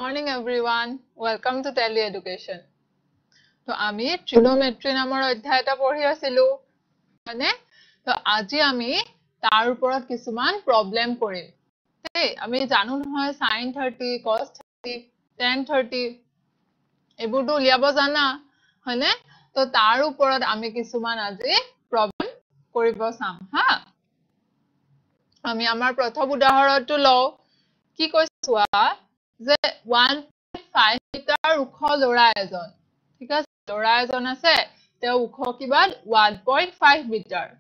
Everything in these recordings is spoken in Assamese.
Morning everyone, welcome to Tally Education. So আমি trigonometry নামৰ অধ্যায় এটা পঢ়ি আছিলো মানে তো আজি আমি তাৰ ওপৰত কিছুমান প্ৰবলেম কৰিম এই আমি জানো নহয় sin 30 cos 30 tan 30 এবোৰটো উলিয়াব জানা হয়নে তো তাৰ ওপৰত আমি কিছুমান আজি প্ৰবলেম কৰিব চাম হা আমি আমাৰ প্ৰথম উদাহৰণটো লও কি কৈছোৱা যে 1.5 মিটাৰ ওখ লৰা এজন ঠিক আছে লৰা এজন আছে তেওঁ ওখ কিমান 1.5 মিটাৰ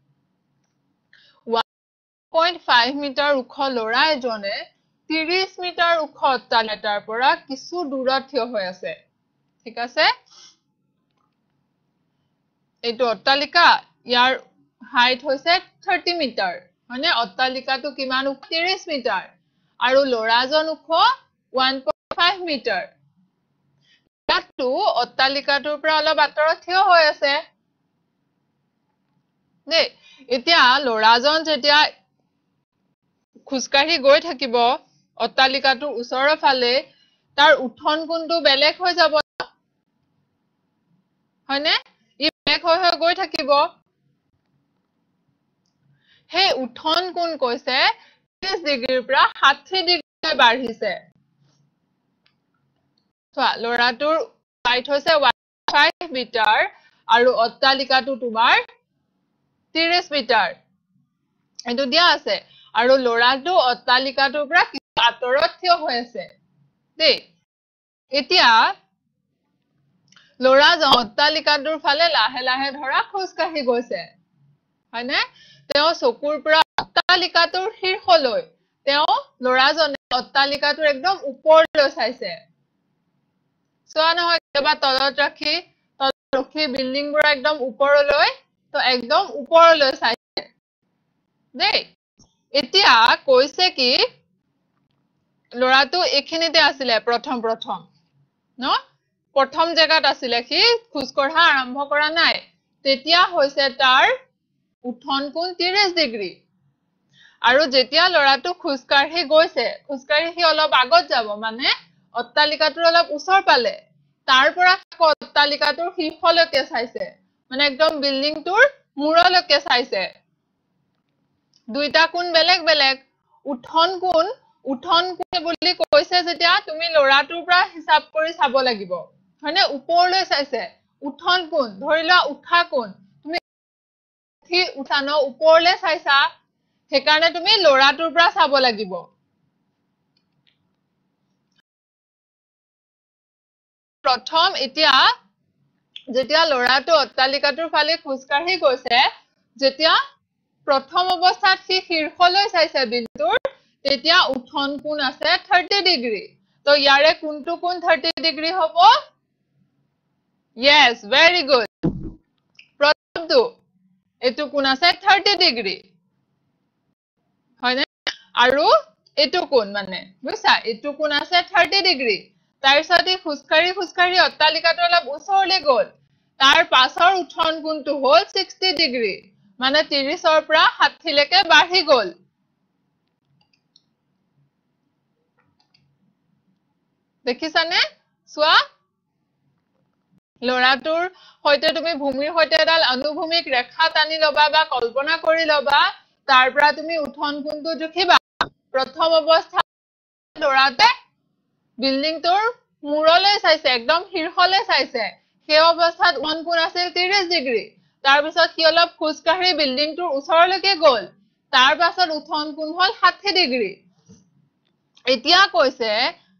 1.5 মিটাৰ ওখ লৰা এজনে 30 মিটাৰ ওখ অট্টালিকাৰ পৰা কিছু দূৰত থিয় হৈ আছে ঠিক আছে এইটো অট্টালিকা ইয়াৰ হাইট হৈছে 30 মিটাৰ মানে অট্টালিকাটো কিমান 30 মিটাৰ আৰু লৰাজন ওখ 1.5 মিটাৰ ইয়াতো অট্টালিকাটোৰ পৰা অলপ আঁতৰত থিয় হৈ আছে নে এতিয়া লৰাজন যেতিয়া খুজকাঢ়ি গৈ থাকিব অট্টালিকাটোৰ ওচৰৰ ফালে তাৰ উঠন কোণটো বেলেগ হৈ যাব হয়নে ই বেলেগ হৈ গৈ থাকিব হে উঠন কোণ কৈছে 30 ডিগ্ৰীৰ পৰা 60 ডিগ্ৰী বাঢ়িছে চোৱা লৰাটোৰ হাইট হৈছে 1.5 মিটাৰ আৰু অট্টালিকাটো তোমাৰ 30 মিটাৰ এটো দিয়া আছে আৰু লৰাটো অট্টালিকাটোৰ পৰা কিছু আঁতৰত থিয় হৈ আছে দেই এতিয়া লৰাজন অট্টালিকাটোৰ ফালে লাহে লাহে ধৰা খোজকাঢ়ি গৈছে হয়নে তেওঁ চকুৰ পৰা অট্টালিকাটোৰ শীৰ্ষলৈ তেওঁ লৰাজনে অট্টালিকাটোৰ একদম ওপৰলৈ চাইছে চোৱা নহয় কেবা তলত ৰাখি বিল্ডিংবোৰ একদম ওপৰলৈ তো একদম ওপৰলৈ চাইছে দেই এতিয়া কৈছে কি লৰাটো এখিনিতে আছিল প্ৰথম ন প্ৰথম জায়গাত আছিল কি খুজ কঢ়া আৰম্ভ কৰা নাই তেতিয়া হৈছে তাৰ উঠন কোণ 30 ডিগ্ৰী আৰু যেতিয়া লৰাটো খুজকাঢ়ি গৈছে খুজকাঢ়ি সি অলপ আগত যাব মানে অট্টালিকাটোৰ অলপ ওচৰ পালে তাৰ পৰা অট্টালিকাটোৰ শীৰ্ষলৈকে চাইছে মানে একদম বিল্ডিংটোৰ মূৰলৈকে চাইছে দুইটা কোণ বেলেগ বেলেগ উঠন কোণ বুলি কৈছে যেতিয়া তুমি লৰাটোৰ পৰা হিচাপ কৰি চাব লাগিব হয়নে ওপৰলৈ চাইছে উঠন কোণ ধৰিলা উঠা কোণ তুমি উঠানো ওপৰলৈ চাইছা সেইকাৰণে তুমি লৰাটোৰ পৰা চাব লাগিব প্ৰথম এতিয়া যেতিয়া লৰাটো অট্টালিকাটোৰ ফালে খুজকাঢ়ি গৈছে যেতিয়া প্ৰথম অৱস্থাত সি শীৰ্ষলৈ চাইছে বিন্দুৰ তেতিয়া উঠন কোণ আছে 30 ডিগ্ৰী তো ইয়াৰে কোনটো কোণ 30 ডিগ্ৰী হ'ব yes very good প্ৰথমটো এটো কোণ আছে 30 ডিগ্ৰী হয়নে আৰু এটো কোণ মানে বুজিছা এটো কোণ আছে 30 ডিগ্ৰী তাৰ পিছত খুজকাঢ়ি অট্টালিকাটো অলপ ওচৰলৈ গ'ল তাৰ পাছৰ উঠন কোণটো হ'ল 60 ডিগ্ৰী মানে 30ৰ পৰা 60 লৈকে বাঢ়ি গ'ল দেখিছানে চোৱা লৰাটোৰ হয়তো তুমি ভূমিৰ সৈতে এডাল অনুভূমিক ৰেখা টানি লবা বা কল্পনা কৰি লবা তাৰ পৰা তুমি উঠন কোণটো জুখিবা প্ৰথম অৱস্থাত লৰাতে বিল্ডিংটোৰ মূৰলৈ চাইছে একদম শীৰ্ষলৈ চাইছে সেই অৱস্থাত উঠন কোণ আছিল 30 ডিগ্ৰী তাৰ পিছত সি অলপ খুজকাঢ়ি বিল্ডিংটোৰ ওচৰলৈকে গ'ল তাৰ পাছত উঠন কোণ হ'ল 60 ডিগ্ৰী এতিয়া কৈছে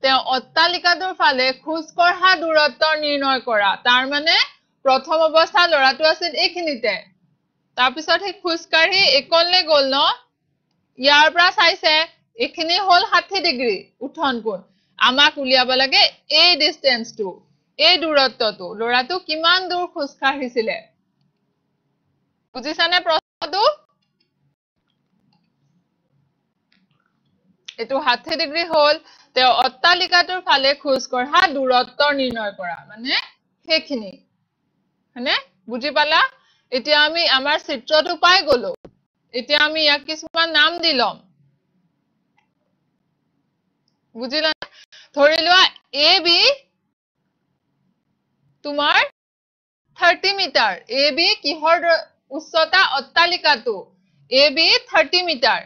তেওঁ অট্টালিকাটোৰ ফালে খুজকঢ়া দূৰত্ব নিৰ্ণয় কৰা তাৰ মানে প্ৰথম অৱস্থা লৰাটো আছিল এইখিনিতে তাৰ পিছত সি খুজকাঢ়ি একলে গ'ল ন ইয়াৰ পৰা চাইছে এইখিনি হ'ল 60 ডিগ্ৰী উঠন কোণ আমাক উলিয়াব লাগে এই ডিসটেন্সটো এই দূৰত্বটো লৰাটো কিমান দূৰ খুজকাঢ়িছিলে বুজিছানে প্ৰশ্নটো এটো 60 ডিগ্ৰী হ'ল তেওঁ অট্টালিকাটোৰ ফালে খুজকঢ়া দূৰত্ব নিৰ্ণয় কৰা মানে সেইখিনি হয়নে বুজি পালা এতিয়া আমি আমাৰ চিত্ৰটো পাই গলো এতিয়া আমি ইয়াক কিছুমান নাম দিলম বুজিলা ধৰি লোৱা AB তোমাৰ 30 মিটাৰ AB কিহৰ উচ্চতা অট্টালিকাটো AB 30 মিটাৰ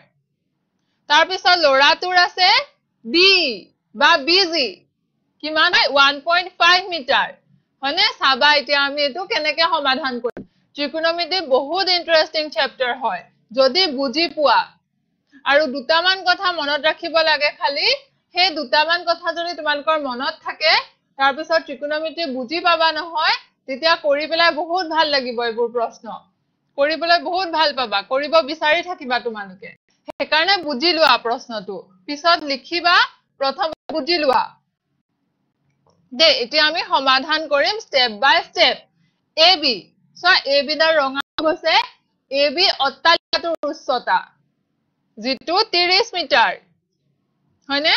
তাৰ পিছত লৰাটোৰ আছে D বা BG কিমান 1.5 মিটাৰ হয়নে চাবা এতিয়া আমি এটো কেনেকৈ সমাধান কৰিম ত্ৰিকোণমিতি বহুত ইন্টাৰেষ্টিং চ্যাপ্টাৰ হয় যদি বুজি পোৱা আৰু দুটামান কথা মনত ৰাখিব লাগে খালি হে দুটামান কথা যদি তোমালোকৰ মনত থাকে তাৰ পিছত ত্ৰিকোণমিতি বুজি পাবা নহয় তেতিয়া কৰি পেলাই বহুত ভাল লাগিব এইবোৰ প্ৰশ্ন কৰিবলৈ বহুত ভাল পাবা কৰিব বিচাৰি থাকিবা তোমালোকে সেইকাৰণে বুজি লোৱা প্ৰশ্নটো পিছত লিখিবা প্ৰথম বুজি লোৱা দে এতিয়া আমি সমাধান কৰিম স্টেপ বাই স্টেপ AB সো AB দাৰ ৰঙা হৈছে AB অট্টালিকাটোৰ উচ্চতা যেটো 30 মিটাৰ হয়নে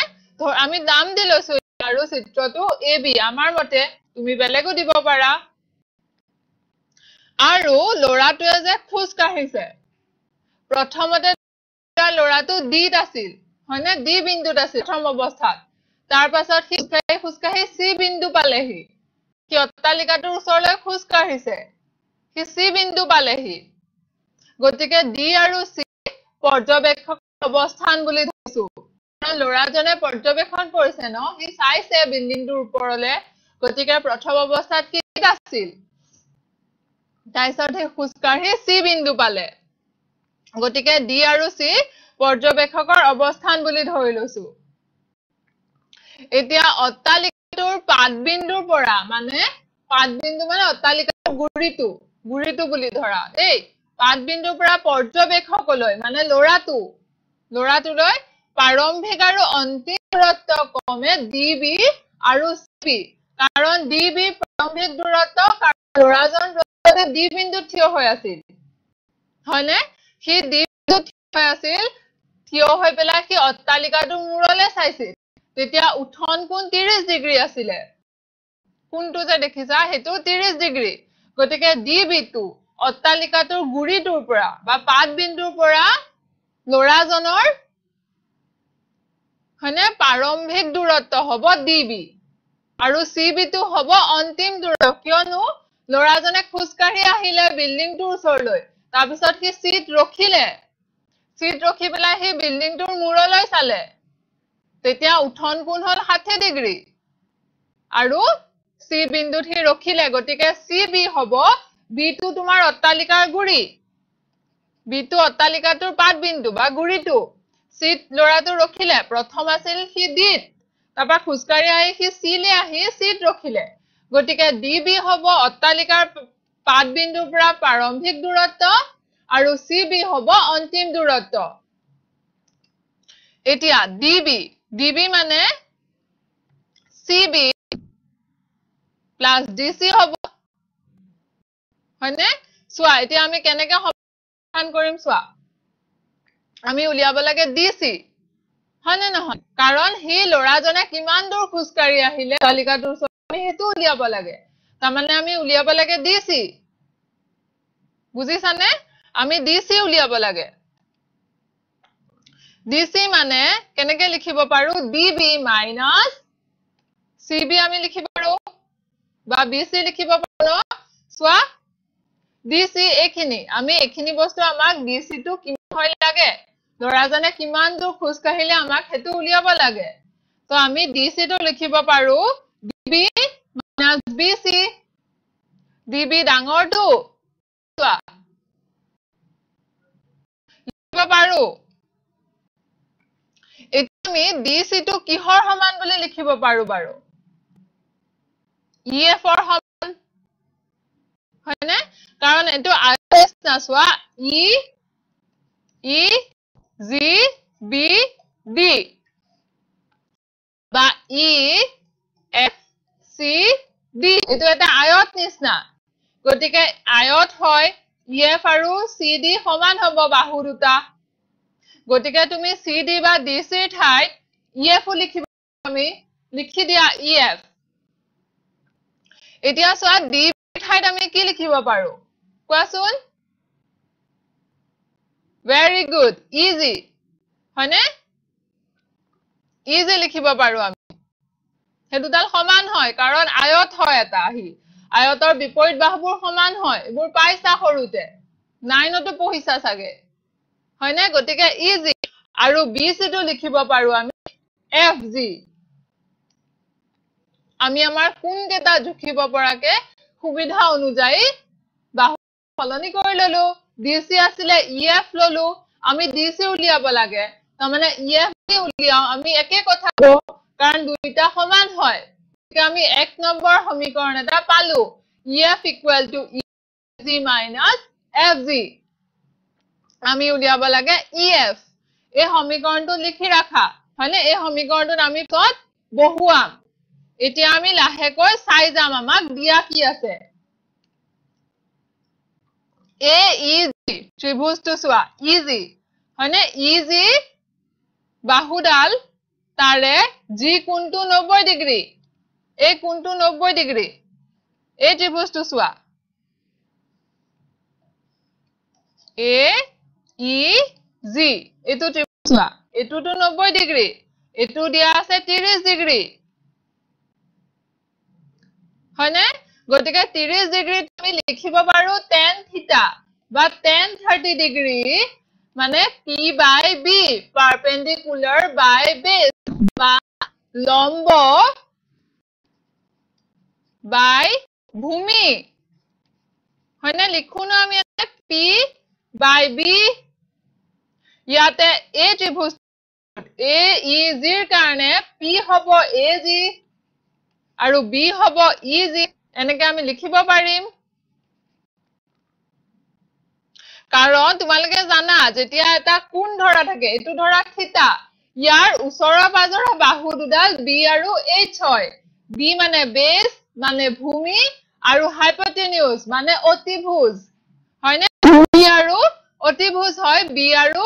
আমি নাম দি লৈছো আৰু চিত্ৰটো AB আমাৰ মতে তুমি বেলেগো দিব পাৰা আৰু লৰাটোৱে যে খুজ কাঢ়িছে প্ৰথমতে লৰাটো ডিত আছিল হয়নে ডি বিন্দুত আছিল প্ৰথম অৱস্থাত তাৰ পাছত খুজকাঢ়ি সি বিন্দু পালেহি কি অট্টালিকাটোৰ ওচৰলৈ খুজ কাঢ়িছে সি সি বিন্দু পালেহি গতিকে ডি আৰু সি পৰ্যবেক্ষক অৱস্থান বুলি ধৰিছো লৰাজনে পৰ্যবেক্ষণ কৰিছে ন সি চাইছে বিল্ডিংটোৰ ওপৰলৈ গতিকে প্ৰথম অৱস্থাত কি আছিল তাইছত হে খুজকাঢ়ি সি বিন্দু পালে গতিকে ডি আৰু সি পৰ্যবেক্ষকৰ অৱস্থান বুলি ধৰি লৈছো এতিয়া অট্টালিকাটোৰ পাদবিন্দুৰ পৰা মানে অট্টালিকাৰ গুৰিটো বুলি ধৰা এই পাদবিন্দুৰ পৰা পৰ্যবেক্ষকলৈ মানে লৰাটোলৈ প্ৰাৰম্ভিক আৰু অন্তিম দূৰত্ব কমে DB আৰু CB কাৰণ DB প্ৰাৰম্ভিক দূৰত্ব কাৰণ লৰাজন D বিন্দুত থিয় হৈ আছিল হয়নে সি D বিন্দুত থিয় আছিল থিয় হৈ পেলাই সি অট্টালিকাটোৰ মূৰলৈ চাইছিল তেতিয়া উঠন কোণ 30 ডিগ্ৰী আছিল কোনটো যে দেখিছা হেতু 30 ডিগ্ৰী গতিকে DB টো অট্টালিকাটোৰ গুৰিটোৰ পৰা বা পাদবিন্দুৰ পৰা লৰাজনৰ হয়নে প্ৰাৰম্ভিক দূৰত্ব হ'ব DB আৰু CB টো হ'ব অন্তিম দূৰত্ব কিয়নো লৰাজনে খুজকাঢ়ি আহিলে বিল্ডিংটোৰ ওচৰলৈ তাৰ পিছত সি সিট ৰখি পেলাই সি বিল্ডিংটোৰ মূৰলৈ চালে তেতিয়া উঠন কোণ হ'ল 60 ডিগ্ৰী আৰু সি বিন্দুত সি ৰখিলে গতিকে CB হ'ব B টো তোমাৰ অট্টালিকাৰ গুৰি B টো অট্টালিকাটোৰ পাদবিন্দু বা গুৰিটো সিট লৰাটো ৰখিলে প্ৰথম আছিল সি ডিত তাৰপা খুজকাঢ়ি আহি সি সিলে আহি সিট ৰখিলে গতিকে DB হ'ব অট্টালিকাৰ পাদবিন্দুৰ পৰা প্ৰাৰম্ভিক দূৰত্ব আৰু CB হ'ব অন্তিম দূৰত্ব এতিয়া DB মানে CB plus DC হ'ব হয়নে চোৱা এতিয়া আমি কেনেকৈ সমাধান কৰিম চোৱা আমি উলিয়াব লাগে DC হয়নে নহয় কাৰণ হি লৰাজনে কিমান দূৰ খুজকাঢ়ি আহিলে অট্টালিকাটোৰ ওচৰত আমি হেতু উলিয়াব লাগে তাৰমানে আমি উলিয়াব লাগে DC বুজিছানে আমি DC উলিয়াব লাগে DC মানে কেনেকৈ লিখিব পাৰো DB minus CB আমি লিখিব পাৰো বা BC লিখিব পাৰো চোৱা DC এখিনি আমি এখিনি বস্তু আমাক DC টো কিমান হয় লাগে লৰাজনে কিমান দূৰ খুজ কাঢ়িলে আমাক হেতু উলিয়াব লাগে তো আমি DC টো লিখিব পাৰো DB minus BC DB ডাঙৰটো চোৱা লিখিব পাৰো এতিয়া আমি DC টো কিহৰ সমান বুলি লিখিব পাৰো বাৰু EF ৰ সমান হয়নে কাৰণ এটো আয়ত না চোৱা E G B D বা E F C D এটো এটা আয়ত নিচিনা গতিকে আয়ত হয় EF আৰু CD সমান হ'ব বাহু দুটা গতিকে তুমি CD বা DC ঠাইত EF লিখিবা আমি লিখি দিয়া EF এতিয়া চোৱা D ঠাইত আমি কি লিখিব পাৰো কোৱাচোন very good easy হয়নে easy লিখিব পাৰো আমি হে দুডাল সমান হয় কাৰণ আয়ত হয় এটা হি আয়তৰ বিপৰীত বাহুবোৰ সমান হয় এবোৰ পাইছা সৰুতে 9 তো পঢ়িছা সাগে হয় না গতিকে ইজি আৰু BC টো লিখিব পাৰো আমি FG আমি আমাৰ কোন কেটা জুখিব পৰাকে সুবিধা অনুযায়ী বাহু ফলনি কৰি ললো DC আছিলে EF ললো আমি DC উলিয়াব লাগে তাৰ মানে EF উলিয়াও আমি একে কথা কও কাৰণ দুইটা সমান হয় ঠিক আমি 1 নম্বৰ সমীকৰণ এটা পালো EF = EG - FG আমি উলিয়াব লাগে EF এই সমীকৰণটো লিখি ৰাখা হয়নে এই সমীকৰণটোত আমি কত বহুৱাম এতিয়া আমি লাহেকৈ চাই যাম আমাক দিয়া কি আছে AEG ত্ৰিভুজটো চোৱা EG হয়নে EG বাহুডাল তাৰে G কোণটো 90 ডিগ্ৰী এই কোণটো 90 ডিগ্ৰী এই ত্ৰিভুজটো চোৱা AEG এটো ত্ৰিভুজ চোৱা এটোটো 90 ডিগ্ৰী এটো দিয়া আছে 30 ডিগ্ৰী হয়নে গতিকে 30 ডিগ্ৰী তুমি লিখিব পাৰো tan থিটা বা tan 30 ডিগ্ৰী মানে P/B perpendicular by base বা লম্ব by ভূমি হয়নে লিখো না আমি P/B ইয়াতে এই ত্ৰিভুজ AEG ৰ কাৰণে P হ'ব AG আৰু B হ'ব EG এনেকে আমি লিখিব পাৰিম কাৰণ তোমালোকে জানা যেতিয়া এটা কোণ ধৰা থাকে এটো ধৰা থিতা ইয়াৰ ওচৰৰ পাজৰৰ বাহু দুডাল B আৰু H হয় B মানে বেস মানে ভূমি আৰু হাইপোটেনিউজ মানে অতিভুজ হয়নে ভূমি আৰু অতিভুজ হয় B আৰু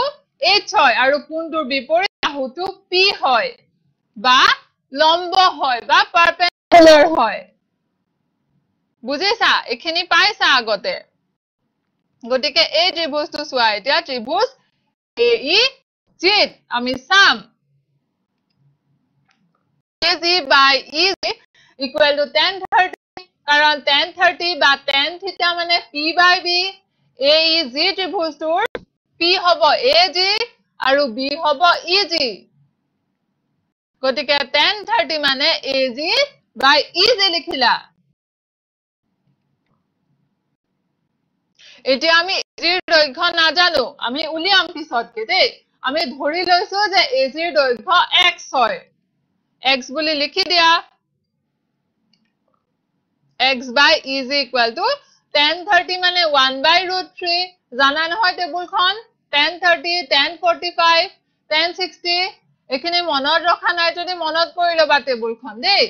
H হয় আৰু কোণটোৰ বিপৰীত বাহুটো P হয় বা লম্ব হয় বা পাৰপেন্ডিকুলাৰ হয় বুজিছা এখিনি পাইছা আগতে গটিকে এই ত্ৰিভুজটো চোৱা এতিয়া ত্ৰিভুজ AEG আমি সাম AG by EG equal to tan 30 কাৰণ tan 30 বা tan থিটা মানে P/B AEG ত্ৰিভুজটোৰ P হ'ব AG আৰু B হ'ব EG গটিকে tan 30 মানে AG by EG লিখিলা এতিয়া আমি AG ৰ দৈৰ্ঘ্য নাজানো আমি উলিয়াম পিছতকে দেই আমি ধৰি লৈছো যে AG ৰ দৈৰ্ঘ্য x হয় x বুলি লিখি দিয়া x by EG equal to tan 30 মানে 1/√3 জানা নহয় টেবুলখন tan 30 tan 45 tan 60 এখিনি মনত ৰখা নাই যদি মনত কৰি লবা টেবুলখন দেই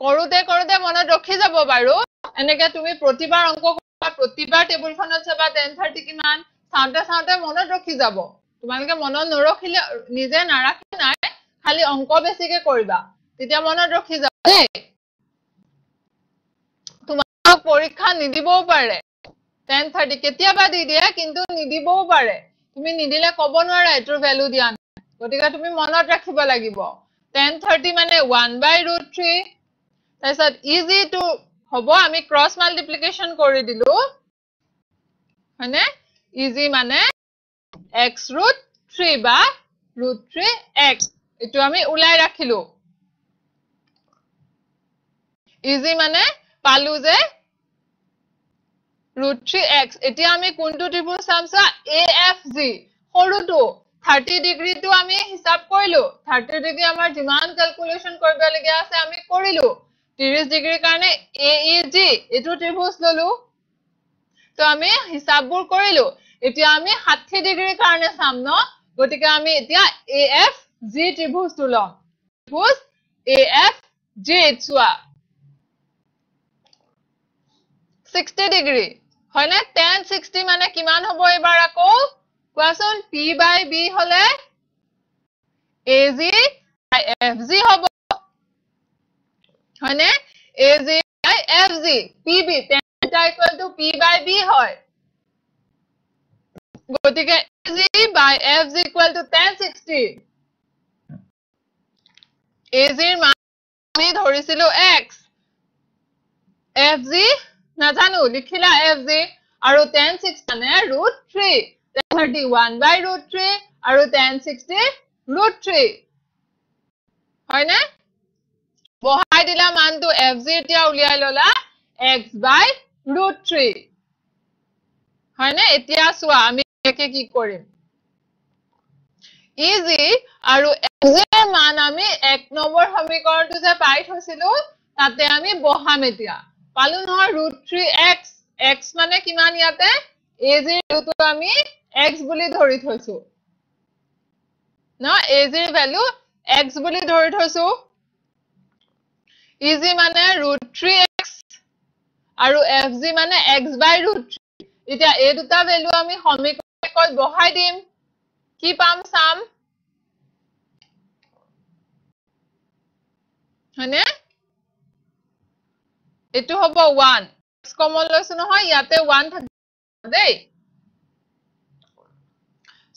কৰোতে কৰোতে মনত ৰখি যাব বাৰু এনেকে তুমি প্ৰতিবাৰ অংক প্ৰতিবাৰ টেবুলখনত চাবা tan 30 কিমান সাউতে সাউতে মনত ৰখি যাব তোমালোকে মনত নৰখিলে নিজে নাৰাখি নাই খালি অংক বেছিকে কৰিবা তেতিয়া মনত ৰখি যাব দেই তোমাক পৰীক্ষা নিদিবও পাৰে tan 30 কেতিয়াবা দি দিয়ে কিন্তু নিদিবও পাৰে তুমি নিদিলে ক'ব নোৱাৰা এটোৰ ভ্যালু দিয়া গতিকে তুমি মনত ৰাখিব লাগিব tan 30 মানে 1/√3 তাৰছত EG টো হ'ব আমি ক্ৰস মাল্টিপ্লিকেশন কৰি দিলো হয়নে EG মানে x√3 বা √3x এটো আমি উলাই ৰাখিলো EG মানে পালু যে √3x এতিয়া আমি কোনটো ত্ৰিভুজ চামছা AFG সৰুটো 30 ডিগ্ৰী টো আমি হিসাব কৰিলো 30 ডিগ্ৰী আমাৰ যিমান ক্যালকুলেশন কৰিব লগিয়া আছে আমি কৰিলো 30 ডিগ্ৰীৰ কাৰণে AEG এটো ত্ৰিভুজ ললো তো আমি হিসাববোৰ কৰিলো এতিয়া আমি 60 ডিগ্ৰীৰ কাৰণে চাম ন গতিকে আমি এতিয়া AFG ত্ৰিভুজটো লম ত্ৰিভুজ AFG চোৱা 60 ডিগ্ৰী হয় না tan 60 মানে কিমান হ'ব এবাৰ আকৌ কোৱাচোন P/B হলে AG by FG হ'ব হয় না AG by FG PB tan theta equal to P/B হয় গতিকে AG by FG equal to tan 60 AG ৰ মান আমি ধৰিছিলো x fg নাজানো লিখিলা fg আৰু tan 6 মানে √3 31/√3 আৰু tan 60 √3 হয়নে বহাই দিলা মানটো fg এতিয়া উলিয়াই ললা x/√3 হয়নে এতিয়া চোৱা আমি একে কি কৰিম ইজি আৰু fg এৰ মান আমি 1 নম্বৰ সমীকৰণটো যে পাই থৈছিলো তাতে আমি বহাম এতিয়া পালো নহয় √3x x মানে কিমান ইয়াতে az টো আমি x বুলি ধৰি থৈছো ন az এৰ ভ্যালু x বুলি ধৰি থৈছো az মানে √3x আৰু fg মানে x/√3 এতিয়া এই দুটা ভ্যালু আমি সমীকৰণত বহাই দিম কি পাম সাম হনে এটো হ'ব 1 x কমন লৈছো নহয় ইয়াতে 1 থাকে দেই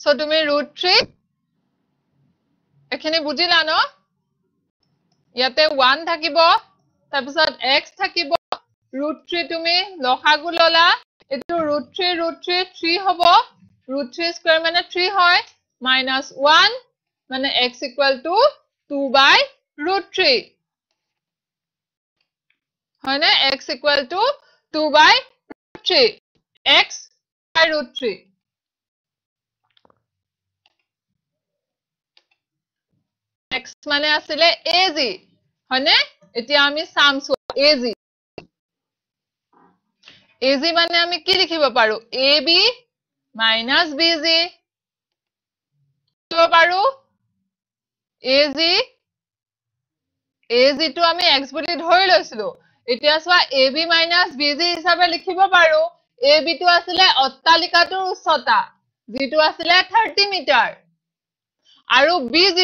সো তুমি √3 এখানে বুজিলা ন ইয়াতে 1 থাকিব তাৰ পিছত x থাকিব √3 তুমি লসাগু ললা এটো √3 3 হ'ব √3 স্কয়ার মানে 3 হয় -1 মানে x = 2/√3 হয় না x = 2/√3 x/√3 x মানে আসলে az হয়নে এতিয়া আমি সামছো az মানে আমি কি লিখিব পাৰো ab - bz লিখিব পাৰো az টো আমি x বুলি ধৰি লৈছিলো এতিয়া চোৱা ab - bz হিচাপে লিখিব পাৰো ab টো আসলে অট্টালিকাটোৰ উচ্চতা যেটো আসলে 30 মিটাৰ আৰু bz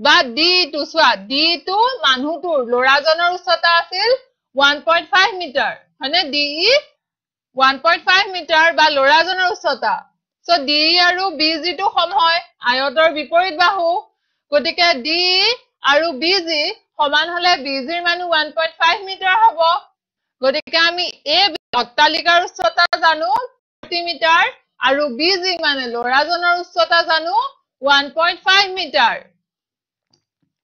বা d টো চোৱা d টো মানুহটোৰ লৰাজনৰ উচ্চতা আছিল 1.5 মিটাৰ হয়নে d 1.5 মিটাৰ বা লৰাজনৰ উচ্চতা সো d আৰু bz টো সম হয় আয়তৰ বিপৰীত বাহু গতিকে d আৰু bz সমান হলে bz ৰ মান 1.5 মিটাৰ হ'ব গতিকে আমি a অট্টালিকাৰ উচ্চতা জানো 30 মিটাৰ আৰু bz মানে লৰাজনৰ উচ্চতা জানো 1.5 মিটাৰ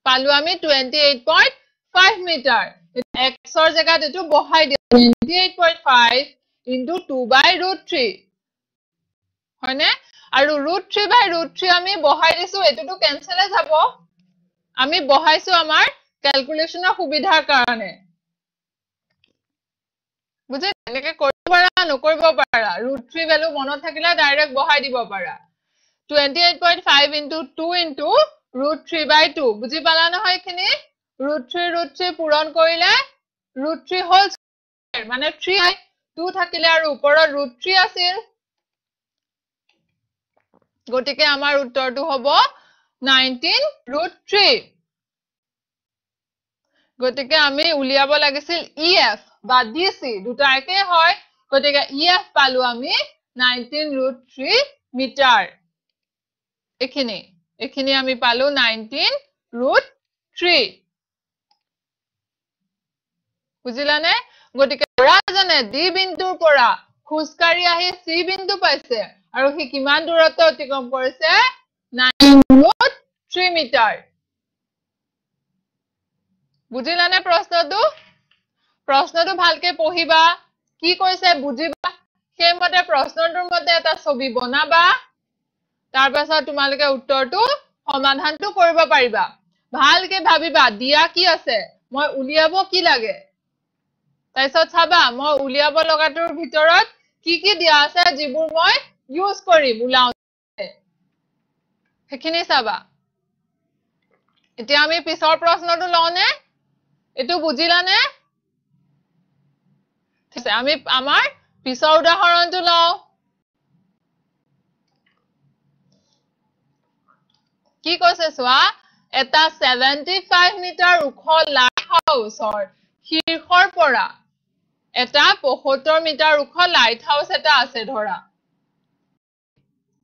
পালো আমি 28.5 মিটাৰ x ৰ জায়গাত এটো বহাই দিও 28.5 * 2/√3 হয়নে আৰু √3/√3 আমি বহাই দিছো এটোটো ক্যান্সেল যাব আমি বহাইছো আমাৰ ক্যালকুলেশনৰ সুবিধাৰ কাৰণে বুজি এনেকে কৰিব পাৰা নকৰিব পাৰা √3 ভ্যালু মনত থাকিলে ডাইৰেক্ট বহাই দিব পাৰা 28.5 * 2 * √3/2 বুজি পালা নহয় এখিনি √3 পূৰণ কৰিলে √3 হোল স্কয়াৰ মানে 3 2 থাকিলে আৰু ওপৰত √3 আছিল গটিকে আমাৰ উত্তৰটো হ'ব 19√3 গটিকে আমি উলিয়াব লাগিছিল EF বা DC দুটা একে হয় গটিকে EF পালো আমি 19√3 মিটাৰ এখিনি আমি পালো 19√3 বুজিলানে গটিকে লৰাজনে D বিন্দুৰ পৰা খুজকাৰি আহি C বিন্দু পাইছে আৰু হি কিমান দূৰত্ব অতিক্ৰম কৰিছে 9√3 মিটাৰ বুজিলানে প্ৰশ্নটো ভালকে পঢ়িবা কি কৈছে বুজিবা সেইমতে প্ৰশ্নটোৰ মতে এটা ছবি বনাবা তাৰ পাছত তোমালোকে উত্তৰটো সমাধানটো কৰিব পাৰিবা ভালকে ভাবিবা দিয়া কি আছে মই উলিয়াব কি লাগে তাইছত চাবা মই উলিয়াব লগাটোৰ ভিতৰত কি দিয়া আছে যিবোৰ মই ইউজ কৰিম উলাওতে হেখিনি চাবা এতিয়া আমি পিছৰ প্ৰশ্নটো লওনে এটো বুজিলানে ঠিক আছে আমি আমাৰ পিছৰ উদাহৰণটো লও কি কৈছে চোৱা এটা 75 মিটাৰ ওখ লাইট হাউচৰ শীৰ্ষৰ পৰা এটা 75 মিটাৰ ওখ লাইট হাউস এটা আছে ধৰা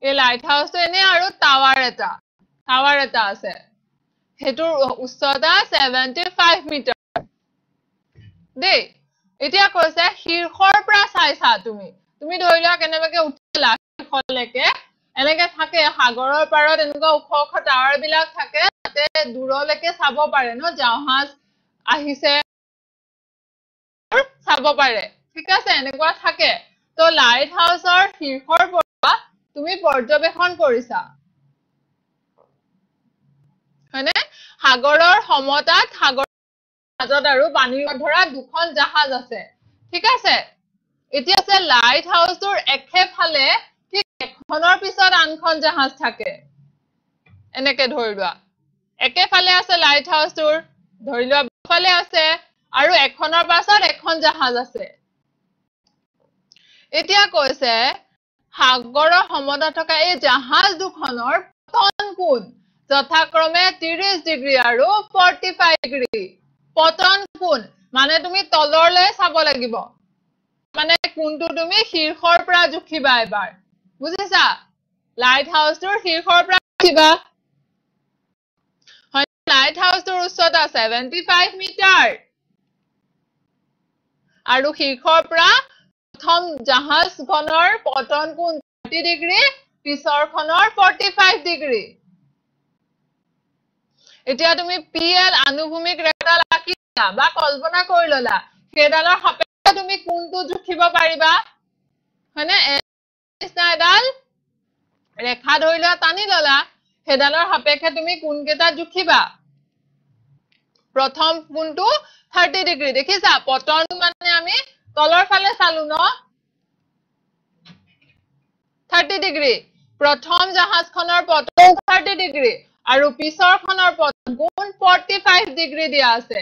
এই লাইট হাউসটো এনে আৰু টাৱাৰ এটা আছে হেতুৰ উচ্চতা 75 মিটাৰ দে এতিয়া কৈছে শীৰ্ষৰ পৰা চাইছা তুমি ধৰি লোৱা কেনেবাকে উঠিলা শীৰ্ষলৈকে এনেকে থাকে সাগৰৰ পাৰত এনেকুৱা ওখ ওখ টাৱাৰ বিলাক থাকে তাতে দূৰলৈকে চাব পাৰে ন জাহাজ আহিছে চাব পাৰে ঠিক আছে এনেকুৱা থাকে তো লাইট হাউচৰ শীৰ্ষৰ পৰা তুমি পৰ্যবেক্ষণ কৰিছা হয়নে সাগৰৰ সমতাত সাগৰ মাজত আৰু পানীৰ ধৰা দুখন জাহাজ আছে ঠিক আছে এতিয়া আছে লাইট হাউচৰ একেফালে ঠিক এখনৰ পিছত আনখন জাহাজ থাকে এনেকে ধৰি লোৱা একেফালে আছে লাইট হাউচৰ ধৰি লোৱা বাফালে আছে আৰু এখনৰ পাছত এখন জাহাজ আছে এতিয়া কৈছে সাগৰৰ সমতাত থকা এই জাহাজ দুখনৰ পতন কোণ যথাক্ৰমে 30 ডিগ্ৰী আৰু 45 ডিগ্ৰী পতন কোণ মানে তুমি তললৈ চাব লাগিব মানে কোনটো তুমি শীৰ্ষৰ পৰা জুখিবা এবাৰ বুজিছা লাইট হাউচৰ শীৰ্ষৰ পৰা জুখিবা হয় লাইট হাউচৰ উচ্চতা 75 মিটাৰ আৰু শীৰ্ষৰ পৰা প্ৰথম জাহাজখনৰ পতন কোণ 30 ডিগ্ৰী পিছৰখনৰ 45 ডিগ্ৰী এতিয়া তুমি পিএল আনুভূমিক ৰেখাডাল আঁকিলা বা কল্পনা কৰি ললা সেইডালৰ সাপেক্ষে তুমি কোনটো জুখিব পাৰিবা হয়নে এডাল ৰেখা ধৰি লোৱা টানি ললা সেইডালৰ সাপেক্ষে তুমি কোন কেইটা জুখিবা প্ৰথম কোনটো 30 ডিগ্ৰী দেখিছা পতন মানে আমি তলৰ ফালে চালু ন 30 ডিগ্ৰী প্ৰথম জাহাজখনৰ পতন 30 ডিগ্ৰী আৰু পিছৰখনৰ পতন কোণ 45 ডিগ্ৰী দিয়া আছে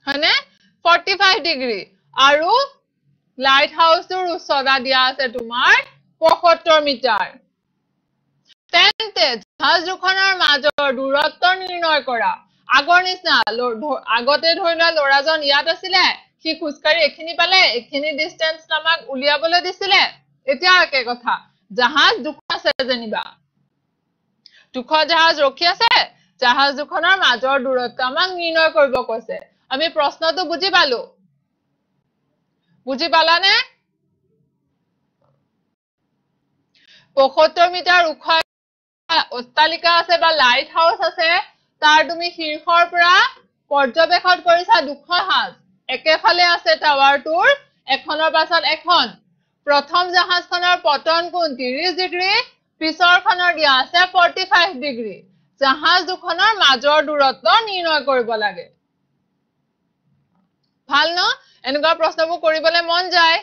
হয়নে 45 ডিগ্ৰী আৰু লাইট হাউচৰ উচ্চতা দিয়া আছে তোমাৰ 75 মিটাৰ তেন্তে জাহাজ দুখনৰ মাজৰ দূৰত্ব নিৰ্ণয় কৰা আগৰ নিচিনা আগতে ধৰি লোৱা লৰাজন ইয়াত আছিলে সি খুজকাৰি এখিনি পালে এখিনি ডিসটেন্স আমাক উলিয়াবলৈ দিছিলে এতিয়া একে কথা জাহাজ দুখন আছে যেনিবা দুখন জাহাজ ৰখি আছে জাহাজ দুখনৰ মাজৰ দূৰত্ব আমাক নিৰ্ণয় কৰিব কৈছে আমি প্ৰশ্নটো বুজি পালানে 75 মিটাৰ ওখ অট্টালিকা আছে বা লাইট হাউচ আছে তাৰ তুমি শীৰ্ষৰ পৰা পৰ্যবেক্ষণ কৰিছা দুখন জাহাজ একেফালে আছে টাৱাৰটোৰ এখনৰ পাছত এখন প্ৰথম জাহাজখনৰ পতন কোণ 30 ডিগ্ৰী পিছৰখনৰ দিয়া আছে 45 ডিগ্ৰী জাহাজ দুখনৰ মাজৰ দূৰত্ব নিৰ্ণয় কৰিব লাগে ভাল ন এনেকুৱা প্ৰশ্নবোৰ কৰিবলৈ মন যায়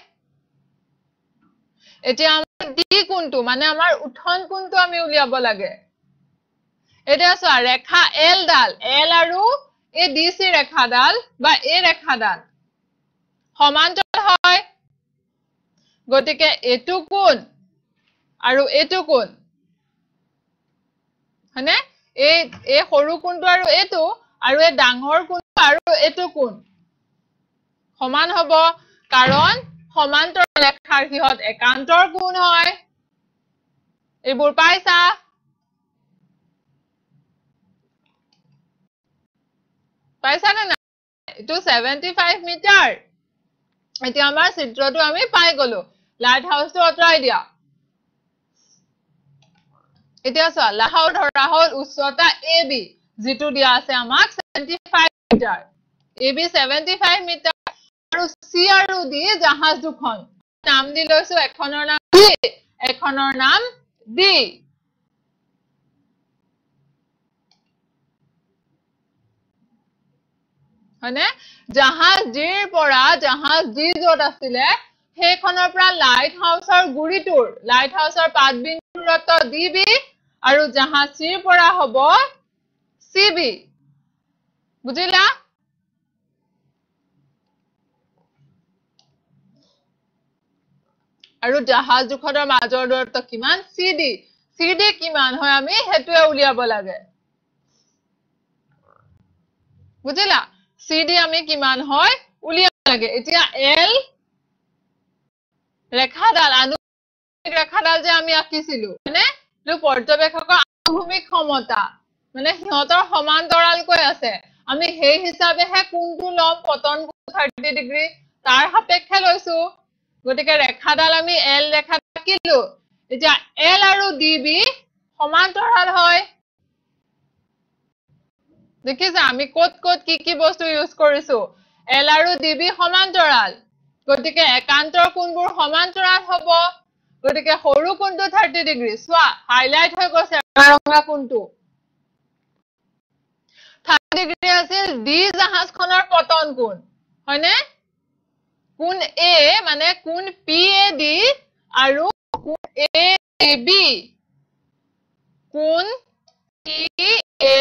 এতিয়া আমাৰ ডি কোণটো মানে আমাৰ উঠন কোণটো আমি উলিয়াব লাগে এতিয়া চোৱা ৰেখা এল ডাল এল আৰু এই ডিসি ৰেখাডাল বা এই ৰেখাডাল সমান্তৰাল হয় গতিকে এটু কোণ আৰু এটু কোণ হয়নে এই সৰু কোণটো আৰু এটু আৰু এই ডাঙৰ কোণটো আৰু এটু কোণ সমান হ'ব কাৰণ সমান্তৰাল ৰেখাৰ হিহত একান্তৰ কোণ হয় এইবোৰ পাইছা নে না এটো 75 মিটাৰ এতিয়া আমাৰ চিত্ৰটো আমি পাই গলো লাইট হাউচটো অতৰাই দিয়া এতিয়া চোৱা লাহাও ধৰা হল উচ্চতা AB যেটো দিয়া আছে আমাক 75 মিটাৰ AB 75 মিটাৰ আৰু C আৰু D জাহাজ দুখন নাম দি লৈছো এখনৰ নাম C এখনৰ নাম D হয়নে জাহাজ ডিৰ পৰা জাহাজ ডি যত আছিলে সেইখনৰ পৰা লাইট হাউচৰ গুৰিটোৰ লাইট হাউচৰ পাত বিন্দুৰ দূৰত্ব DB আৰু জাহাজ চিৰ পৰা হ'ব CB বুজিলা আৰু জাহাজ দুখনৰ মাজৰ দূৰত্ব কিমান CD কিমান হয় আমি হেতুৱে উলিয়াব লাগে বুজিলা CD আমি কিমান হয় উলিয়াব লাগে এতিয়া L ৰেখাডাল আনুভূমিক ৰেখাডাল যে আমি আঁকিছিলো মানে পৰ্যবেক্ষকৰ আনুভূমিক ক্ষমতা মানে সিহঁতৰ সমান্তৰালকৈ আছে আমি সেই হিচাপেহে কোনটো লম পতন 30 ডিগ্ৰী তাৰ সাপেক্ষে লৈছো গতিকে ৰেখাডাল আমি এল ৰেখা আঁকিলো এতিয়া এল আৰু ডিবি সমান্তৰাল হয় দেখিছা আমি কোট কোট কি বস্তু ইউজ কৰিছো এল আৰু ডিবি সমান্তৰাল গতিকে একান্তৰ কোণবোৰ সমান্তৰাল হ'ব গতিকে সৰু কোণটো 30 ডিগ্ৰী চোৱা হাইলাইট হৈ গৈছে ৰঙা কোণটো 30 ডিগ্ৰী আছিল ডি জাহাজখনৰ পতন কোণ হয়নে কোণ এ মানে কোণ পি এ ডি আৰু কোণ এ বি কোণ পি এ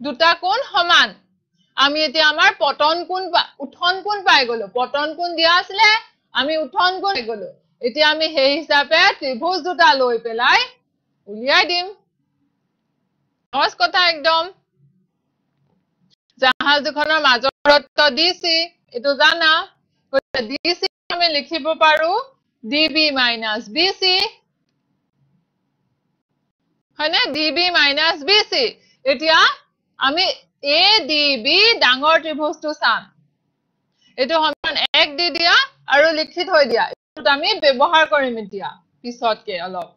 দুটা কোণ সমান আমি এতিয়া আমাৰ পতন কোণ উত্থন কোণ পাই গলো পতন কোণ দিয়া আছিল আমি উত্থন কোণ পাই গলো এতিয়া আমি সেই হিচাপে ত্ৰিভুজ দুটা লৈ পেলাই উলিয়াই দিম সহজ কথা একদম জাহাজ দুখনৰ মাজৰ দূৰত্ব ডিসি এটো জানা ডিসি আমি লিখিব পাৰো ডিবি মাইনাস বিসি হয়নে ডিবি মাইনাস বিসি এতিয়া আমি এ ডি বি ডাঙৰ ত্ৰিভুজটো চাম এটো সমান 1 দি দিয়া আৰু লিখি থৈ দিয়া এটো আমি ব্যৱহাৰ কৰিম এতিয়া পিছতকে অলপ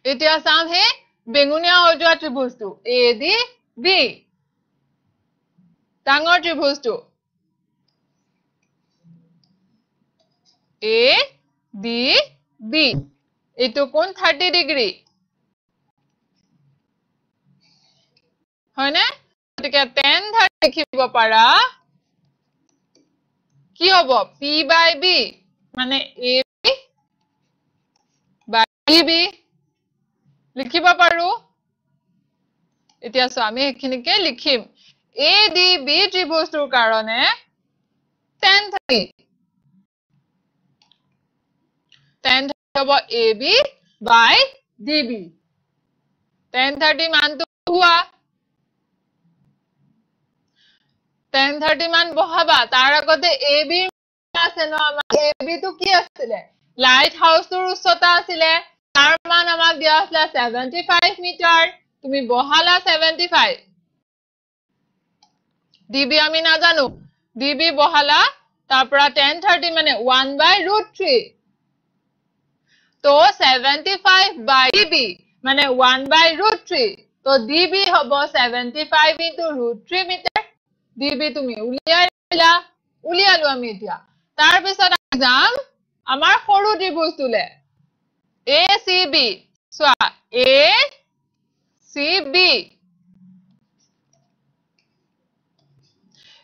এতিয়া চাম হে বেঙুনীয়া হৈ যোৱা ত্ৰিভুজটো এ ডি বি ডাঙৰ ত্ৰিভুজটো এ ডি বি এটো কোণ 30 ডিগ্ৰী হয়নে গতিকে tan 30 লিখিব পাৰা কি হ'ব p by b মানে a b by b লিখিব পাৰো এতিয়া সো আমি এখিনিকে লিখিম a d b ত্ৰিভুজটোৰ কাৰণে tan 30 হ'ব a b by d b tan 30 মানটো হোৱা tan 30 মান বহাবা তাৰ আগতে a b আছে ন আমাৰ a b টো কি আছিল লাইট হাউসৰ উচ্চতা আছিল তাৰ মান আমাক দিয়া আছিল 75 মিটাৰ তুমি বহালা 75 db আমি না জানো db বহালা তাৰ পৰা tan 30 মানে 1/√3 তো 75 by db মানে 1/√3 তো db হ'ব 75 into √3 মিটাৰ db তুমি উলিয়ালো আমি এতিয়া তাৰ পিছত যাম আমাৰ সৰু ত্ৰিভুজটোলে ACB সোয়া ACB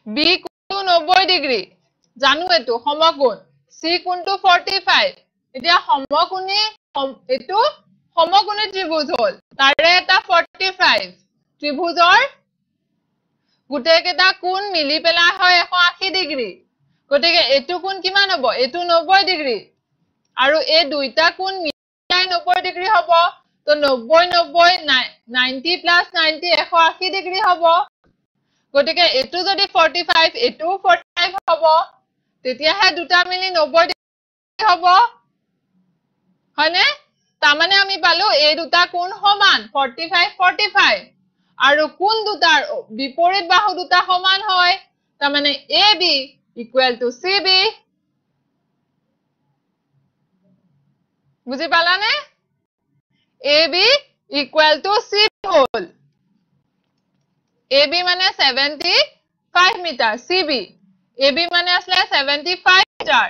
B কোণটো 90 ডিগ্ৰী জানো এটো সমকোণ C কোণটো 45 এতিয়া সমকোণী এটো সমকোণী ত্ৰিভুজ হল তাৰে এটা 45 ত্ৰিভুজৰ গুটেই কেটা কোণ মিলি পেলা হয় 180 ডিগ্ৰী গতিকে এটো কোণ কিমান হ'ব এটো 90 ডিগ্ৰী আৰু এই দুইটা কোণ মিলাই 90 ডিগ্ৰী হ'ব তো 90 90 প্লাস 90 180 ডিগ্ৰী হ'ব গতিকে এটো যদি 45 এটো 45 হ'ব তেতিয়া হে দুটা মিলি 90 ডিগ্ৰী হ'ব হয়নে তাৰ মানে আমি পালো এই দুটা কোণ সমান 45 45 আৰু কোণ দুটাৰ বিপৰীত বাহু দুটা সমান হয় তাৰ মানে AB equal to CB বুজি পালানে AB equal to CB hall AB মানে 75 মিটাৰ CB AB মানে আসলে 75 মিটাৰ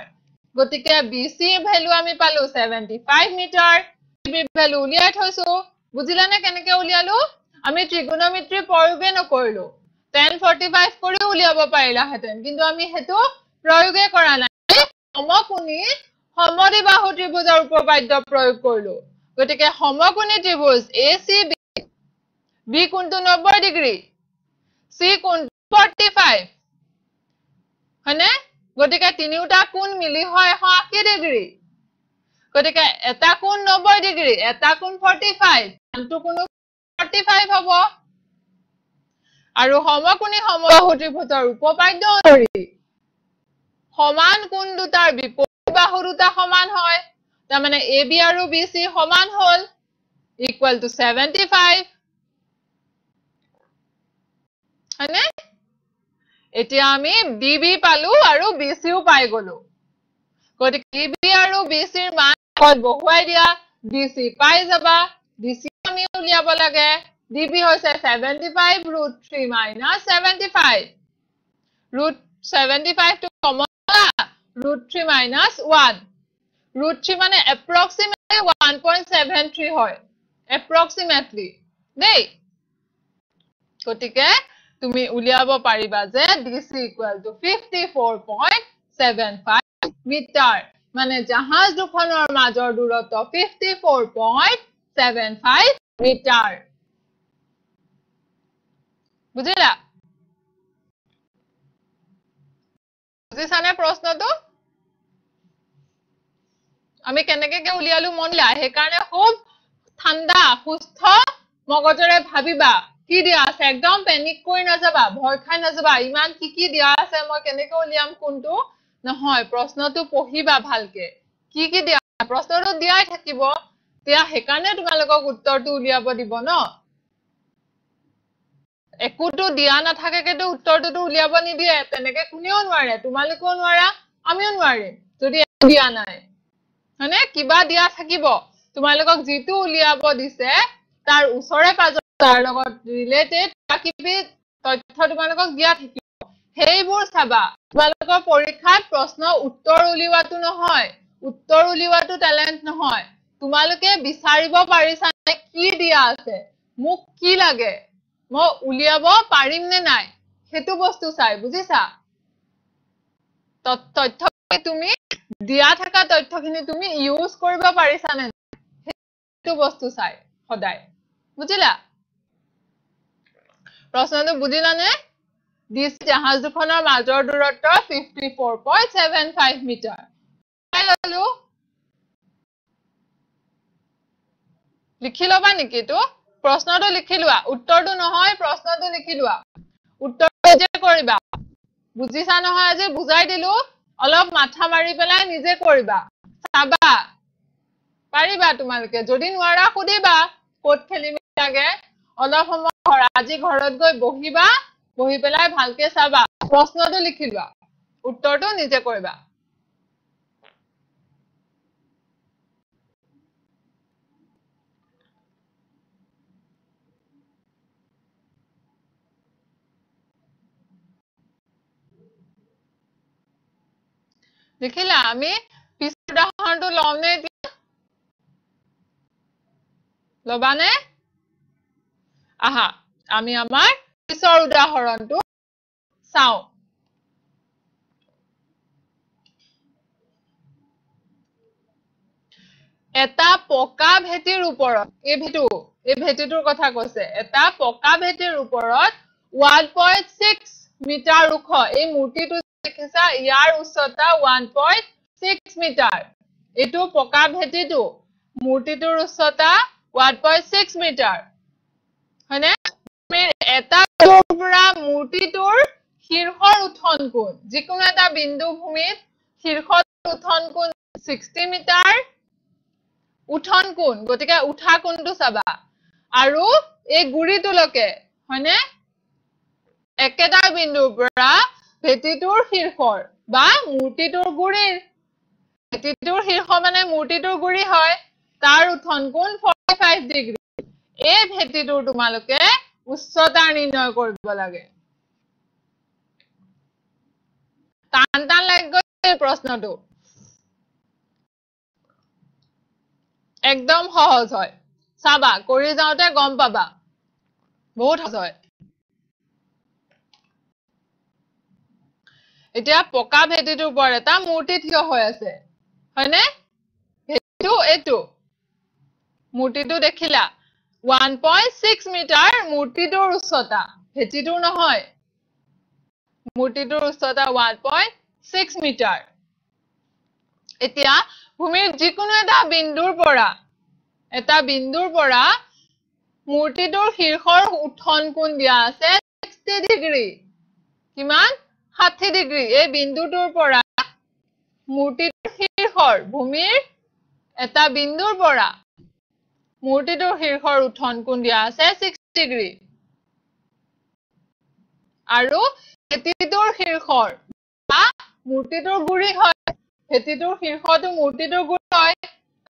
গতিকে BC ভ্যালু আমি পালো 75 মিটাৰ CB ভ্যালু উলিয়াই থৈছো বুজিলানে কেনেকে উলিয়ালো আমি ত্ৰিকোণমিতিৰ প্ৰয়োগে নকৰিলো tan 45 কৰি উলিয়াব পাৰিলাহেঁতেন কিন্তু আমি হেতু প্ৰয়োগে কৰা নাই সমকোণী সমদ্বিবাহু ত্ৰিভুজৰ উপপাদ্য প্ৰয়োগ কৰিলো গতিকে সমকোণী ত্ৰিভুজ ACB B কোণটো 90 ডিগ্ৰী C কোণটো 45 হয়নে গতিকে তিনিটা কোণ মিলি হয় 180 ডিগ্ৰী গতিকে এটা কোণ 90 ডিগ্ৰী এটা কোণ 45 আনটো কোণ 45 হ'ব আৰু সমকোণী সমবাহু ত্ৰিভুজৰ উপপাদ্য অনুসৰি সমান কোণ দুটাৰ বিপৰীত বাহু দুটা সমান হয় তাৰ মানে AB আৰু BC সমান হ'ল ইকুৱেল টু 75 হয়নে এতিয়া আমি BB পালো আৰু BCও পাই গলো গতিকে BB আৰু BCৰ মান বহুৱাই দিয়া BC পাই যাবা BC আমি উলিয়াব লাগে DB হৈছে 75 root 3 minus 75 root 75 to common root 3 minus 1 root 3 মানে approximately 1.73 হয় approximately দেই গতিকে তুমি উলিয়াব পাৰিবা যে DC equal to 54.75 মিটাৰ মানে জাহাজ দুখনৰ মাজৰ দূৰত্ব 54.75 মিটাৰ বুজিলা বুজিছানে প্ৰশ্নটো আমি কেনেকৈ উলিয়ালো মনলা হেকাৰণে খুব ঠাণ্ডা সুস্থ মগজৰে ভাবিবা কি দিয়া আছে একদম পেনিক কৰি নাযাবা ভয় খাই নাযাবা ইমান কি দিয়া আছে মই কেনেকৈ উলিয়াম কোনটো নহয় প্ৰশ্নটো পঢ়িবা ভালকে কি দিয়া প্ৰশ্নটো দিয়াই থাকিব তিয়া হেকাৰণে তোমালোকক উত্তৰটো উলিয়াব দিব ন একোটো দিয়া নাথাকে কিন্তু উত্তৰটো উলিয়াব নিদিয়ে তেনেকে কোনেও নোৱাৰে তোমালোকেও নোৱাৰা আমিও নোৱাৰিম যদি দিয়া নাই মানে কিবা দিয়া থাকিব তোমালোকক যেটো উলিয়াব দিছে তাৰ ওচৰে পাজৰে তাৰ লগত ৰিলেটেড কিবি তথ্য তোমালোকক দিয়া থাকিব হেইবোৰ চাবা তোমালোকৰ পৰীক্ষাত প্ৰশ্ন উত্তৰ উলিওৱাটো নহয় উত্তৰ উলিওৱাটো টেলেন্ট নহয় তোমালোকে বিচাৰিব পাৰিছা কি দিয়া আছে মোক কি লাগে মই উলিয়াব পাৰিম নে নাই হেতু বস্তু চাই বুজিছা তথ্য তুমি দিয়া থাকা তথ্যখিনি তুমি ইউজ কৰিব পাৰিছা নে হেতু বস্তু চাই সদায় বুজিলা প্ৰশ্নটো বুজিলানে দিছ জাহাজ দুখনৰ মাজৰ দূৰত্ব 54.75 মিটাৰ পাই গলো লিখি লবা নেকি তো প্ৰশ্নটো লিখি লোৱা উত্তৰটো নহয় প্ৰশ্নটো লিখি লোৱা উত্তৰটো যে কৰিবা বুজিছা নহয় আজি বুজাই দিলো অলপ মাথা মাৰি পেলাই নিজে কৰিবা চাবা পাৰিবা তোমালোকে যদি নোৱাৰা খুদিবা কোড খেলি লাগে অলপ সময় আজি ঘৰত গৈ বহিবা বহি পেলাই ভালকে চাবা প্ৰশ্নটো লিখি লোৱা উত্তৰটো নিজে কৰিবা দেখিলা আমি পিছৰ উদাহৰণটো লওঁনে লবানে আহা আমি আমাৰ পিছৰ উদাহৰণটো চাও এটা পকা ভেটিৰ ওপৰত এই ভেটিটোৰ কথা কৈছে এটা পকা ভেটিৰ ওপৰত 1.6 মিটাৰ ওখ এই মূৰ্তিটো দেখিছা ইয়াৰ উচ্চতা 1.6 মিটাৰ এটো পকা ভেটিটো মূৰ্তিটোৰ উচ্চতা 1.6 মিটাৰ হয়নে এটা পৰা মূৰ্তিটোৰ শীৰ্ষৰ উত্থন কোণ যিকোনো এটা বিন্দু ভূমিত শীৰ্ষৰ উত্থন কোণ 60 মিটাৰ উত্থন কোণ গতিকে উঠা কোণটো চাবা আৰু এই গুৰিটোলকে হয়নে একেটা বিন্দুৰ পৰা ভেটিটোৰ শীৰ্ষৰ বা মূৰ্তিটোৰ গুৰিৰ ভেটিটোৰ শীৰ্ষ মানে মূৰ্তিটোৰ গুৰি হয় তাৰ উত্থন কোণ 45 ডিগ্ৰী এই ভেটিটোৰ তোমালোকে উচ্চতা নিৰ্ণয় কৰিব লাগে টান লাগে প্ৰশ্নটো একদম সহজ হয় চাবা কৰি যাওঁতে গম পাবা বহুত সহজ হয় এতিয়া পকা ভেটিটোৰ ওপৰত এটা মূৰ্তি থিয় হৈ আছে হয়নে ভেটিটো এটো মূৰ্তিটো দেখিলা 1.6 মিটাৰ মূৰ্তিটোৰ উচ্চতা ভেটিটোৰ নহয় মূৰ্তিটোৰ উচ্চতা 1.6 মিটাৰ এতিয়া ভূমিৰ যিকোনো এটা বিন্দুৰ পৰা মূৰ্তিটোৰ শীৰ্ষৰ উত্থন কোণ দিয়া আছে 60 ডিগ্ৰী কিমান 60 ডিগ্ৰী এই বিন্দুটোৰ পৰা মূৰ্তিটোৰ শীৰ্ষৰ ভূমিৰ এটা বিন্দুৰ পৰা মূৰ্তিটোৰ শীৰ্ষৰ উত্থন কোণ দিয়া আছে 60 ডিগ্ৰী আৰু ভেটিটোৰ শীৰ্ষৰ বা মূৰ্তিটোৰ গুৰি হয় ভেটিটোৰ শীৰ্ষটো মূৰ্তিটোৰ গুৰি হয়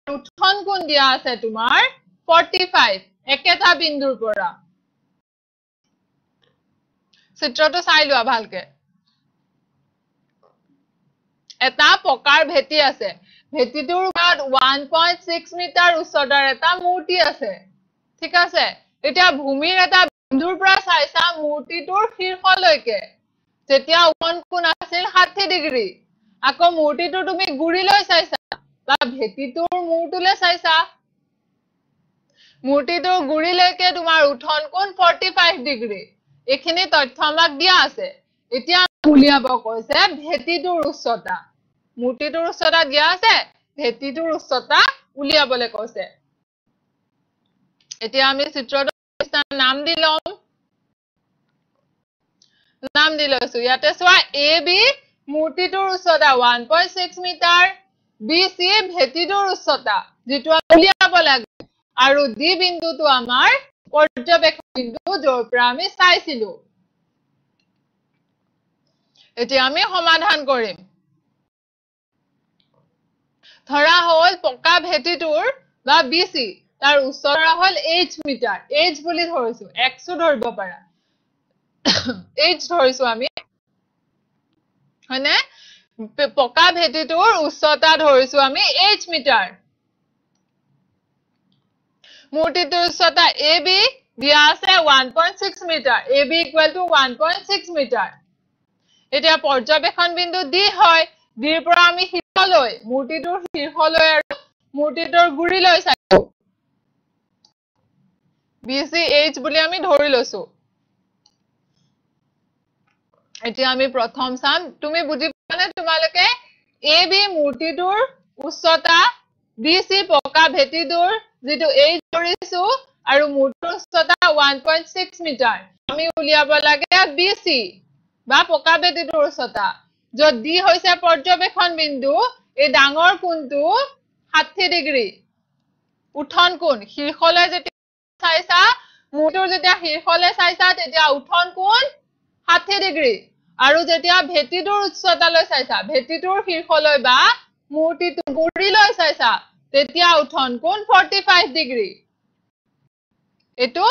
উত্থন কোণ দিয়া আছে তোমাৰ 45 একেটা বিন্দুৰ পৰা চিত্ৰটো চাই লোৱা ভালকে এটা পকাৰ ভেটি আছে ভেটিটোৰ ওপৰত 1.6 মিটাৰ উচ্চতাৰ এটা মূৰ্তি আছে ঠিক আছে এতিয়া ভূমিৰ এটা বিন্দুৰ পৰা চাইছা মূৰ্তিটোৰ শীৰ্ষলৈকে যেতিয়া উত্থন কোণ আছিল 60 ডিগ্ৰী আকৌ মূৰ্তিটো তুমি গুৰিলৈ চাইছা বা ভেটিটোৰ মূৰটোলে চাইছা মূৰ্তিটোৰ গুৰিলৈকে তোমাৰ উত্থন কোণ 45 ডিগ্ৰী এখিনি তথ্য আমাক দিয়া আছে এতিয়া উলিয়াব কৈছে ভেটিটোৰ উচ্চতা মূৰ্তিটোৰ উচ্চতা দিয়া আছে ভেটিটোৰ উচ্চতা উলিয়াবলে কৈছে এতিয়া আমি চিত্ৰটোৰ নাম দি লৈছো ইয়াতে চোৱা AB মূৰ্তিটোৰ উচ্চতা 1.6 মিটাৰ BC ভেটিটোৰ উচ্চতা যেটো উলিয়াব লাগে আৰু D বিন্দুটো আমাৰ পৰ্যবেক্ষণ বিন্দু যৰ পৰা আমি চাইছিলো এতিয়া আমি সমাধান কৰিম ধৰা হল পকা ভেটিটোৰ বা BC তাৰ উচ্চতা হল H মিটাৰ H বুলি ধৰিছো X ধৰিব পাৰা H ধৰিছো আমি হয়নে পকা ভেটিটোৰ উচ্চতা ধৰিছো আমি H মিটাৰ মূৰ্তিটোৰ উচ্চতা AB দিয়া আছে 1.6 মিটাৰ AB = 1.6 মিটাৰ এতিয়া পৰ্যবেক্ষণ বিন্দু D হয় Dৰ পৰা আমি শীৰ্ষলৈ মূৰ্তিটোৰ শীৰ্ষলৈ আৰু মূৰ্তিটোৰ গুৰিলৈ চাইছো BC H বুলি আমি ধৰি লৈছো এতিয়া আমি প্ৰথম চাম তুমি বুজি পালে তোমালোকে AB মূৰ্তিটোৰ উচ্চতা BC পকা ভেটিটোৰ যেটো H ধৰিছো আৰু মূৰ্তিটোৰ উচ্চতা 1.6 মিটাৰ আমি উলিয়াব লাগে BC বা পকা ভেটিটোৰ উচ্চতা যত D হৈছে পৰ্যবেক্ষণ বিন্দু এই ডাঙৰ কোণটো 60 ডিগ্ৰী উত্থন কোণ শীৰ্ষলৈ যেতিয়া চাইছা মূৰ্তিটোৰ যেতিয়া শীৰ্ষলৈ চাইছা তেতিয়া উত্থন কোণ 60 ডিগ্ৰী আৰু যেতিয়া ভেটিটোৰ উচ্চতালৈ চাইছা ভেটিটোৰ শীৰ্ষলৈ বা মূৰ্তিটোৰ গুৰিলৈ চাইছা তেতিয়া উত্থন কোণ 45 ডিগ্ৰী এটো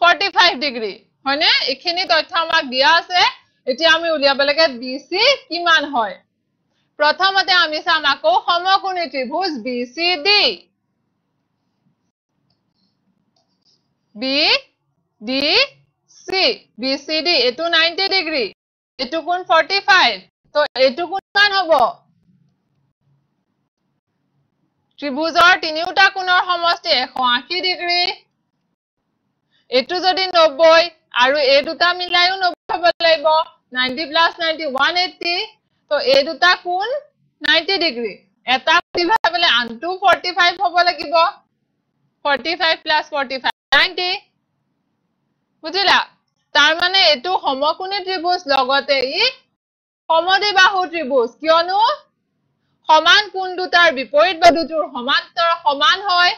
45 ডিগ্ৰী হয়নে এখিনি তথ্য আমাক দিয়া আছে এতিয়া আমি উলিয়াব লাগে BC কিমান হয় প্ৰথমতে আমি চাম আকৌ সমকোণী ত্ৰিভুজ BCD BCD এটো 90 ডিগ্ৰী এটো কোণ 45 তো এটো কোণ কিমান হ'ব ত্ৰিভুজৰ তিনিওটা কোণৰ সমষ্টি 180 ডিগ্ৰী এটো যদি 90 আৰু এই দুটা মিলাইও 90 হ'ব লাগিব 90 + 90 180 তো এই দুটা কোণ 90 ডিগ্ৰী এটা কিভাবে আনটো 45 হ'ব লাগিব 45 + 45 90 বুজিলা তাৰ মানে এটো সমকোণী ত্ৰিভুজ লগতে ই সমদ্বিবাহু ত্ৰিভুজ কিয়নো সমান কোণ দুটাৰ বিপৰীত বাহুটোৰ সমান্তৰ সমান হয়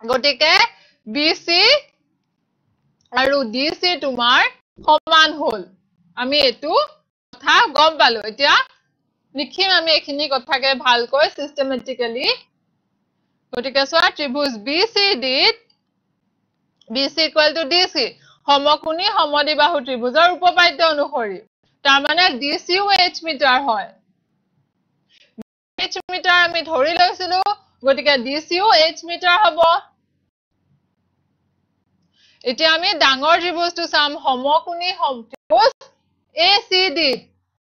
গটিকে BC আৰু DC তোমাৰ সমান হল আমি এটো কথা গম পালো এতিয়া লিখিম আমি এখিনি কথাকে ভালকৈ সিস্টেমেটিক্যালি গটিকে সোৱা ত্ৰিভুজ BCD BC = DC সমকোণী সমদ্বিবাহু ত্ৰিভুজৰ উপপাদ্য অনুসৰি তাৰ মানে DC ও H মিটাৰ হয় H মিটাৰ আমি ধৰি লৈছিলো গটিকে DC ও H মিটাৰ হ'ব এতিয়া আমি ডাঙৰ ত্ৰিভুজটো চাম সমকোণী ত্ৰিভুজ ACD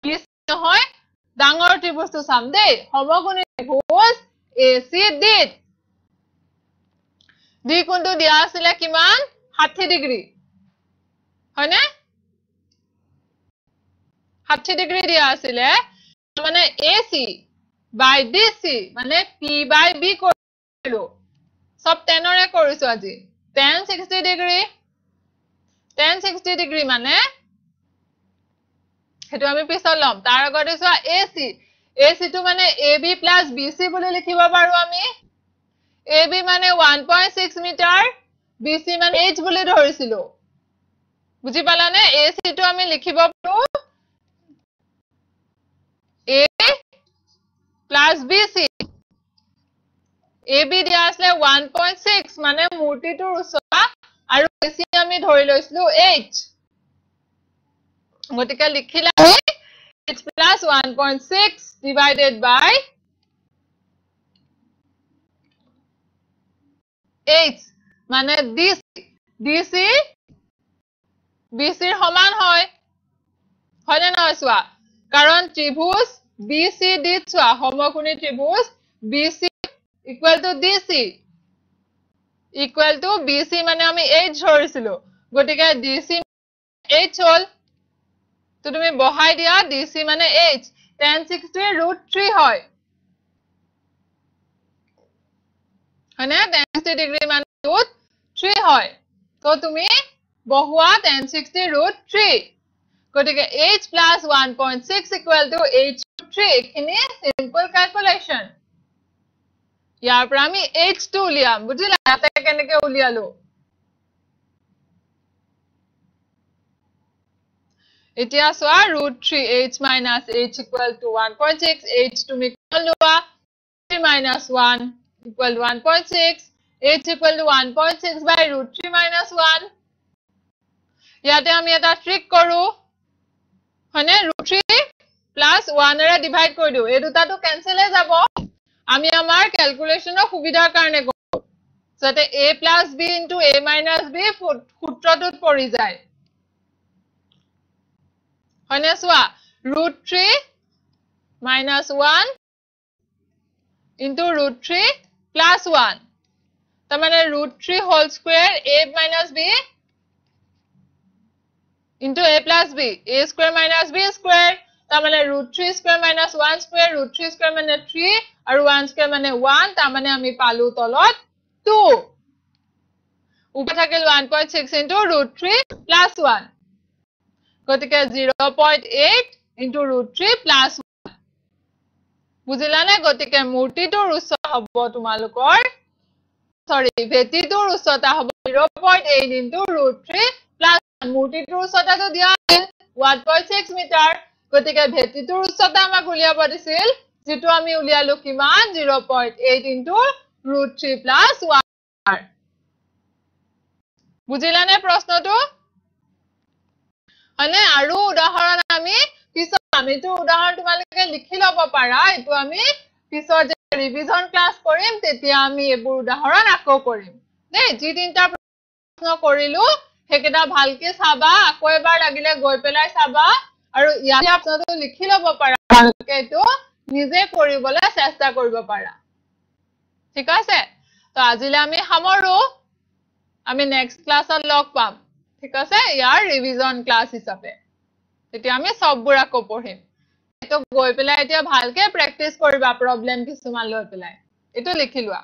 BC নহয় ডাঙৰ ত্ৰিভুজটো চাম দেই সমকোণী ত্ৰিভুজ ACD ডি কোণটো দিয়া আছিল কিমান 60 ডিগ্ৰী হয়নে 60 ডিগ্ৰী দিয়া আছিল মানে AC by DC মানে P by B কৰিলো সব 10 ৰে কৰিছো আজি tan 60 ডিগ্ৰী মানে হেতু আমি পিছত লম তাৰ আগতে চোৱা AC টো মানে AB plus BC বুলি লিখিব পাৰো আমি AB মানে 1.6 মিটাৰ BC মানে h বুলি ধৰিছিলো বুজি পালানে AC টো আমি লিখিব পাৰো A plus BC AB দিয়া আছে 1.6 মানে মূৰ্তিটোৰ উচ্চতা আৰু BC আমি ধৰি লৈছিলো h গতিকে লিখিলা h plus 1.6 divided by h মানে DC BC ৰ সমান হয় হয়নে নহয় চোৱা কাৰণ ত্ৰিভুজ BCD চোৱা সমকোণী ত্ৰিভুজ BC equal to DC equal to BC মানে আমি h ধৰিছিলো গতিকে DC h হল তো তুমি বহাই দিয়া DC মানে h tan 60 √3 হয় হয়নে tan 60 ডিগ্ৰী মানে √3 হয় তো তুমি বহুৱা tan 60 √3 গতিকে h plus 1.6 equal to h3 এখিনি simple calculation ইয়াৰ পৰা আমি h2 উলিয়াম বুজিলা এটা কেনেকৈ উলিয়ালো এতিয়া চোৱা √3 h minus h equal to 1.6 h তুমি কোন লোৱা 3 minus 1 equal to 1.6 h equal to 1.6 by √3 minus 1 ইয়াতে আমি এটা ট্ৰিক কৰো হয়নে √3 plus 1 এৰে ডিভাইড কৰি দিও এই দুটাটো ক্যান্সেল হৈ যাব আমি আমাৰ ক্যালকুলেশনৰ সুবিধাৰ কাৰণে কৰো যাতে a plus b into a minus b সূত্ৰটোত পৰি যায় হয়নে চোৱা √3 minus 1 into √3 plus 1 তাৰ মানে √3 whole square a minus b into a plus b a square minus b square তাৰ মানে √3 square minus 1 square √3 square মানে 3 আৰু 1 square মানে 1 তাৰ মানে আমি পালো তলত 2 উপৰ থাকিল 1.6 into √3 plus 1 গতিকে 0.8 into √3 plus 1 বুজিলানে গতিকে মূৰ্তিটোৰ উচ্চতা হ'ব তোমালোকৰ সৰি ভেটিটোৰ উচ্চতা হ'ব 0.8 into √3 plus মূৰ্তিটোৰ উচ্চতাটো দিয়া আছিল 1.6 মিটাৰ গতিকে ভেটিটোৰ উচ্চতা আমাক উলিয়াব দিছিল যেটো আমি উলিয়ালো কিমান 0.8 into √3 plus 1 বুজিলানে প্ৰশ্নটো মানে আৰু উদাহৰণ আমি পিছত আমিটো উদাহৰণ তোমালোকে লিখি লব পাৰা এটো আমি পিছত যে ৰিভিজন ক্লাস কৰিম তেতিয়া আমি এবোৰ উদাহৰণ আকৌ কৰিম দেই যি তিনটা প্ৰশ্ন কৰিলো হেকেটা ভালকে চাবা আকৌ এবাৰ লাগিলে গৈ পেলাই চাবা আৰু ইয়াতে আপোনালোকে লিখি লব পাৰা ভালকে এটো নিজে কৰিবলৈ চেষ্টা কৰিব পাৰা ঠিক আছে তো আজিলে আমি সামৰো আমি নেক্সট ক্লাসত লগ পাম ঠিক আছে ইয়াৰ ৰিভিজন ক্লাস হিচাপে তেতিয়া আমি সববোৰ আকৌ পঢ়িম এটো গৈ পেলাই এতিয়া ভালকে প্ৰেক্টিস কৰিবা প্ৰবলেম কিছুমান লৈ পেলাই এটো লিখি লোৱা